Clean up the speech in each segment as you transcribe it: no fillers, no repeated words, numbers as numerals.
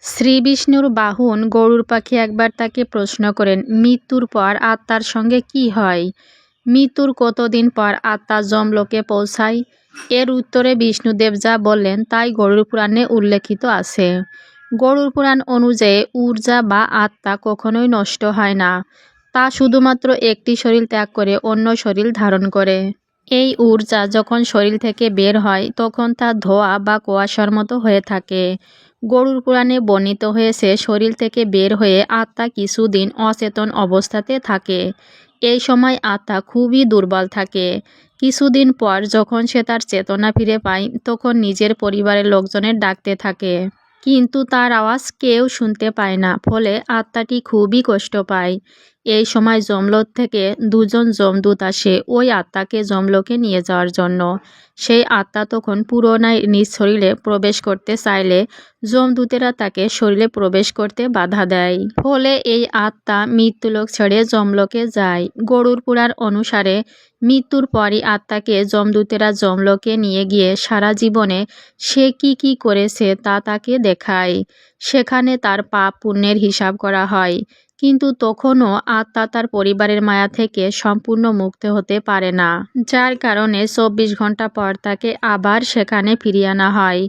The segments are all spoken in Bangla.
শ্রীবিষ্ণুর বাহন গরুর পাখি একবার তাকে প্রশ্ন করেন, মৃত্যুর পর আত্মার সঙ্গে কি হয়? মৃত্যুর কতদিন পর আত্মা যমলোকে পৌঁছায়? এর উত্তরে বিষ্ণুদেব যা বললেন তাই গরুর পুরাণে উল্লেখিত আছে। গরুর পুরাণ অনুযায়ী ঊর্জা বা আত্মা কখনোই নষ্ট হয় না। তা শুধুমাত্র একটি শরীর ত্যাগ করে অন্য শরীর ধারণ করে। এই ঊর্জা যখন শরীর থেকে বের হয় তখন তা ধোঁয়া বা কুয়াশার মতো হয়ে থাকে। গরুর পুরাণে বর্ণিত হয়েছে, শরীর থেকে বের হয়ে আত্মা কিছুদিন অচেতন অবস্থাতে থাকে। এই সময় আত্মা খুবই দুর্বল থাকে। কিছুদিন পর যখন সে তার চেতনা ফিরে পায় তখন নিজের পরিবারের লোকজনের ডাকতে থাকে, কিন্তু তার আওয়াজ কেউ শুনতে পায় না, ফলে আত্মাটি খুবই কষ্ট পায়। এই সময় যমলোক থেকে দুজন যমদূত আসে ওই আত্মাকে যমলোকে নিয়ে যাওয়ার জন্য। সেই আত্মা তখন পুনরায় নিজ শরীরে প্রবেশ করতে চাইলে যমদূতেরা তাকে শরীরে প্রবেশ করতে বাধা দেয়। ফলে এই আত্মা মৃত্যুলোক ছেড়ে যমলোকে যায়। গরুর পুরাণ অনুসারে মৃত্যুর পরই আত্মাকে যমদূতেরা যমলোকে নিয়ে গিয়ে সারা জীবনে সে কি কি করেছে তা তাকে দেখায়। সেখানে তার পাপ পুণ্যের হিসাব করা হয়। কিন্তু তখনও আত্মা তার পরিবারের মায়া থেকে সম্পূর্ণ মুক্ত হতে পারে না, যার কারণে 24 ঘন্টা পর তাকে আবার সেখানে ফিরিয়ে আনা হয়।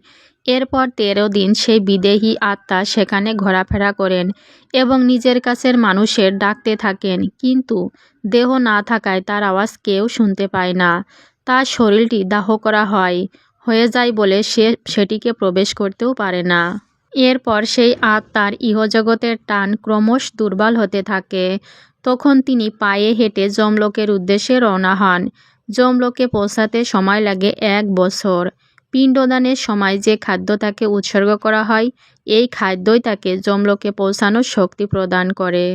এরপর 13 দিন সেই বিদেহী আত্মা সেখানে ঘোরাফেরা করেন এবং নিজের কাছের মানুষের ডাকতে থাকেন, কিন্তু দেহ না থাকায় তার আওয়াজ কেউ শুনতে পায় না। তার শরীরটি দাহ করা হয়ে যায় বলে সে সেটিকে প্রবেশ করতেও পারে না। এরপর সেই আত্মার ইহজগতের টান ক্রমশ দুর্বল হতে থাকে। তখন তিনি পায়ে হেঁটে যমলোকের উদ্দেশ্যে রওনা হন। যমলোকে পৌঁছাতে সময় লাগে 1 বছর। পিণ্ডদানের সময় যে খাদ্য তাকে উৎসর্গ করা হয়, এই খাদ্যই তাকে যমলোকে পৌঁছানোর শক্তি প্রদান করে।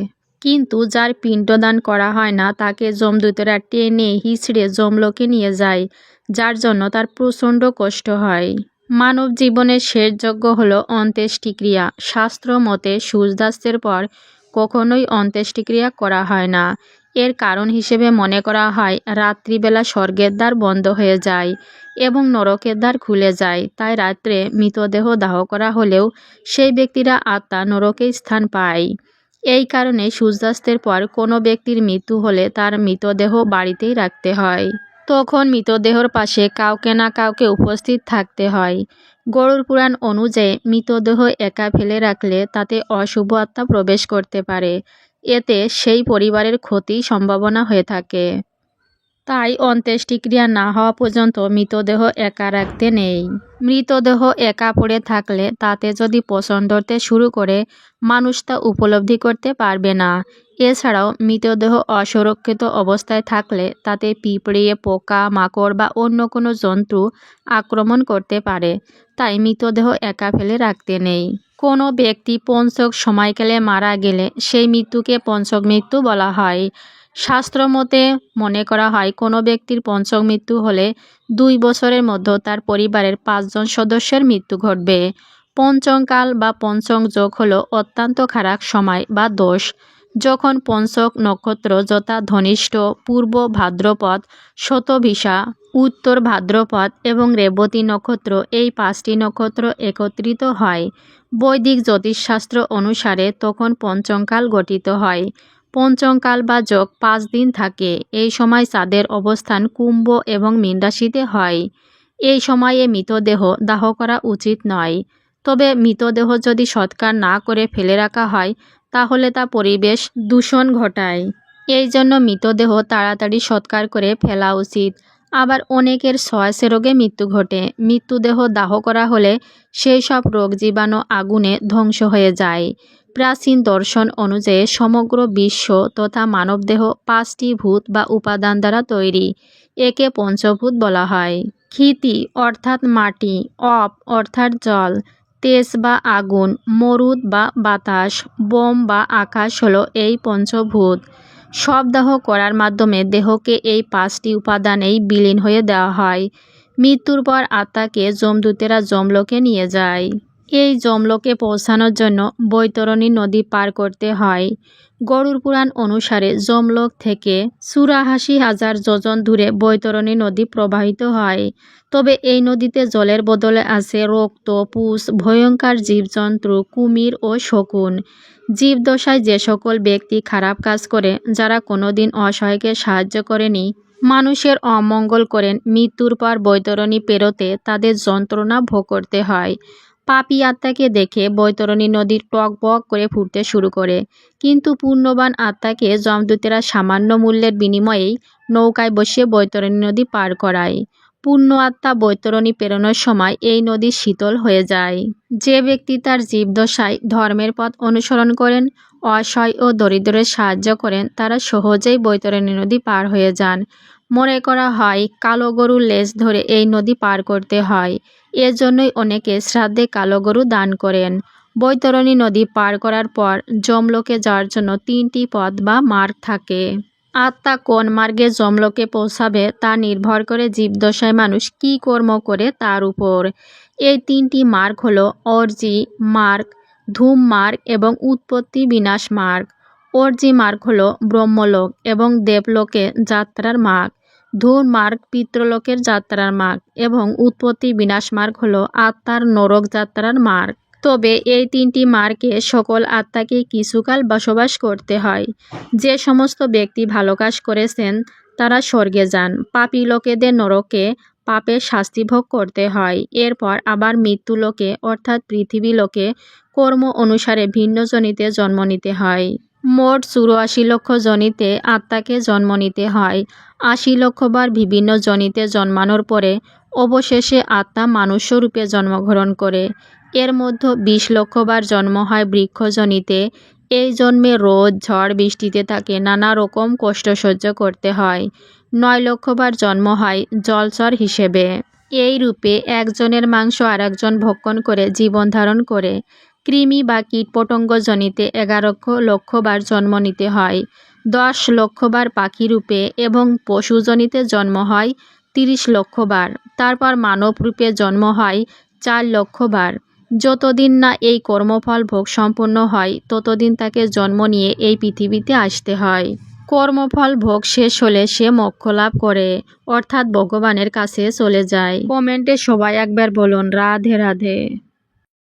কিন্তু যার পিণ্ডদান করা হয় না তাকে যমদূতেরা টেনে হিঁচড়ে যমলোকে নিয়ে যায়, যার জন্য তার প্রচণ্ড কষ্ট হয়। মানব জীবনের শেষ যজ্ঞ হলো অন্ত্যেষ্টিক্রিয়া। শাস্ত্র মতে সূর্যাস্তের পর কখনোই অন্ত্যেষ্টিক্রিয়া করা হয় না। এর কারণ হিসেবে মনে করা হয় রাত্রিবেলা স্বর্গের দ্বার বন্ধ হয়ে যায় এবং নরকের দ্বার খুলে যায়, তাই রাত্রে মৃতদেহ দাহ করা হলেও সেই ব্যক্তিরা আত্মা নরকে স্থান পায়। এই কারণে সূর্যাস্তের পর কোনো ব্যক্তির মৃত্যু হলে তার মৃতদেহ বাড়িতেই রাখতে হয়। তখন মৃতদেহর পাশে কাউকে না কাউকে উপস্থিত থাকতে হয়। গরুর পুরাণ অনুযায়ী মৃতদেহ একা ফেলে রাখলে তাতে অশুভ আত্মা প্রবেশ করতে পারে। এতে সেই পরিবারের ক্ষতির সম্ভাবনা হয়ে থাকে। তাই অন্ত্যেষ্টিক্রিয়া না হওয়া পর্যন্ত মৃতদেহ একা রাখতে নেই। মৃতদেহ একা পড়ে থাকলে তাতে যদি পচন ধরতে শুরু করে মানুষ তা উপলব্ধি করতে পারবে না। এছাড়াও মৃতদেহ অসুরক্ষিত অবস্থায় থাকলে তাতে পিঁপড়ে, পোকা, মাকড় বা অন্য কোনো জন্তু আক্রমণ করতে পারে। তাই মৃতদেহ একা ফেলে রাখতে নেই। কোনো ব্যক্তি পঞ্চক সময়কালে মারা গেলে সেই মৃত্যুকে পঞ্চক মৃত্যু বলা হয়। শাস্ত্রমতে মনে করা হয় কোনো ব্যক্তির পঞ্চক মৃত্যু হলে 2 বছরের মধ্যে তার পরিবারের 5 জন সদস্যের মৃত্যু ঘটবে। পঞ্চমকাল বা পঞ্চম যোগ হলো অত্যন্ত খারাপ সময় বা দোষ, যখন পঞ্চক নক্ষত্র যথা ধনিষ্ঠ, পূর্ব ভাদ্রপদ, শতভিষা, উত্তর ভাদ্রপদ এবং রেবতী নক্ষত্র, এই 5টি নক্ষত্র একত্রিত হয়। বৈদিক জ্যোতিষশাস্ত্র অনুসারে তখন পঞ্চমকাল গঠিত হয়। পঞ্চমকাল বা যোগ 5 দিন থাকে। এই সময় চাঁদের অবস্থান কুম্ভ এবং মীন রাশিতে হয়। এই সময়ে মৃতদেহ দাহ করা উচিত নয়। তবে মৃতদেহ যদি সৎকার না করে ফেলে রাখা হয় তাহলে তা পরিবেশ দূষণ ঘটায়। এই জন্য মৃতদেহ তাড়াতাড়ি সৎকার করে ফেলা উচিত। আবার অনেকের শ্বাস রোগে মৃত্যু ঘটে। মৃতদেহ দাহ করা হলে সেই সব রোগ জীবাণু আগুনে ধ্বংস হয়ে যায়। প্রাচীন দর্শন অনুযায়ী সমগ্র বিশ্ব তথা মানবদেহ 5টি ভূত বা উপাদান দ্বারা তৈরি। একে পঞ্চভূত বলা হয়। ক্ষিতি অর্থাৎ মাটি, অপ অর্থাৎ জল, তেজ বা আগুন, মরুদ বা বাতাস, বোম বা আকাশ হলো এই পঞ্চভূত। সব দাহ করার মাধ্যমে দেহকে এই 5টি উপাদানেই বিলীন হয়ে দেওয়া হয়। মৃত্যুর পর আত্মাকে যমদূতেরা যমলোকে নিয়ে যায়। এই যমলোকে পৌঁছানোর জন্য বৈতরণী নদী পার করতে হয়। গরুড় পুরাণ অনুসারে যমলোক থেকে ৮৪,০০০ যোজন দূরে বৈতরণী নদী প্রবাহিত হয়। তবে এই নদীতে জলের বদলে আছে রক্ত, পুষ, ভয়ঙ্কর জীবজন্তু, কুমির ও শকুন। জীবদশায় যে সকল ব্যক্তি খারাপ কাজ করে, যারা কোনোদিন অসহায়কে সাহায্য করেনি, মানুষের অমঙ্গল করেন, মৃত্যুর পর বৈতরণী পেরোতে তাদের যন্ত্রণা ভোগ করতে হয়। পাপী আত্মাকে দেখে বৈতরণী নদী টগবগ করে ফুটতে শুরু করে, কিন্তু পুণ্যবান আত্মাকে যমদূতেরা সামান্য মূল্যের বিনিময়েই নৌকায় বসিয়ে বৈতরণী নদী পার করায়। পুণ্য আত্মা বৈতরণী পেরোনোর সময় এই নদী শীতল হয়ে যায়। যে ব্যক্তি তার জীবদশায় ধর্মের পথ অনুসরণ করেন, অসহায় ও দরিদ্রের সাহায্য করেন, তারা সহজেই বৈতরণী নদী পার হয়ে যান। মনে করা হয় কালো গরুর লেজ ধরে এই নদী পার করতে হয়। এজন্যই অনেকে শ্রাদ্ধে কালো গরু দান করেন। বৈতরণী নদী পার করার পর যমলোকে যাওয়ার জন্য ৩টি পথ বা মার্গ থাকে। আত্মা কোন মার্গে যমলোকে পৌঁছাবে তা নির্ভর করে জীবদশায় মানুষ কী কর্ম করে তার উপর। এই ৩টি মার্গ হলো অর্জি মার্গ, ধূম মার্গ এবং উৎপত্তি বিনাশ মার্গ। অর্জি মার্গ হলো ব্রহ্মলোক এবং দেবলোকে যাত্রার মার্গ। ধূম মার্গ পিতৃলোকের যাত্রার মার্গ এবং উৎপত্তি বিনাশ মার্গ হলো আত্মার নরক যাত্রার মার্গ। তবে এই ৩টি মার্গে সকল আত্মাকে কিছুকাল বসবাস করতে হয়। যে সমস্ত ব্যক্তি ভালো কাজ করেছেন তারা স্বর্গে যান। পাপী লোকেদের নরকে পাপের শাস্তি ভোগ করতে হয়। এরপর আবার মৃত্যুলোকে অর্থাৎ পৃথিবী লোকে কর্ম অনুসারে ভিন্ন যোনিতে জন্ম নিতে হয়। মোট ৮৪ লক্ষ যোনিতে আত্মাকে জন্ম নিতে হয়। ৮০ লক্ষ বার বিভিন্ন যোনিতে জন্মানোর পরে অবশেষে আত্মা মানুষ্যরূপে জন্মগ্রহণ করে। এর মধ্যে ২০ লক্ষ বার জন্ম হয় বৃক্ষ যোনিতে। এই জন্মে রোদ, ঝড়, বৃষ্টিতে তাকে নানা রকম কষ্ট সহ্য করতে হয়। ৯ লক্ষ বার জন্ম হয় জলচর হিসেবে। এই রূপে একজনের মাংস আরেকজন ভক্ষণ করে জীবন ধারণ করে। কৃমি বা কীটপতঙ্গ জনিতে ১১ লক্ষ বার জন্ম নিতে হয়। ১০ লক্ষ বার পাখি রূপে এবং পশু জনিতে জন্ম হয় ৩০ লক্ষ বার। তারপর মানব রূপে জন্ম হয় ৪ লক্ষ বার। যতদিন না এই কর্মফল ভোগ সম্পন্ন হয় ততদিন তাকে জন্ম নিয়ে এই পৃথিবীতে আসতে হয়। কর্মফল ভোগ শেষ হলে সে মোক্ষ লাভ করে, অর্থাৎ ভগবানের কাছে চলে যায়। কমেন্টে সবাই একবার বলুন রাধে রাধে।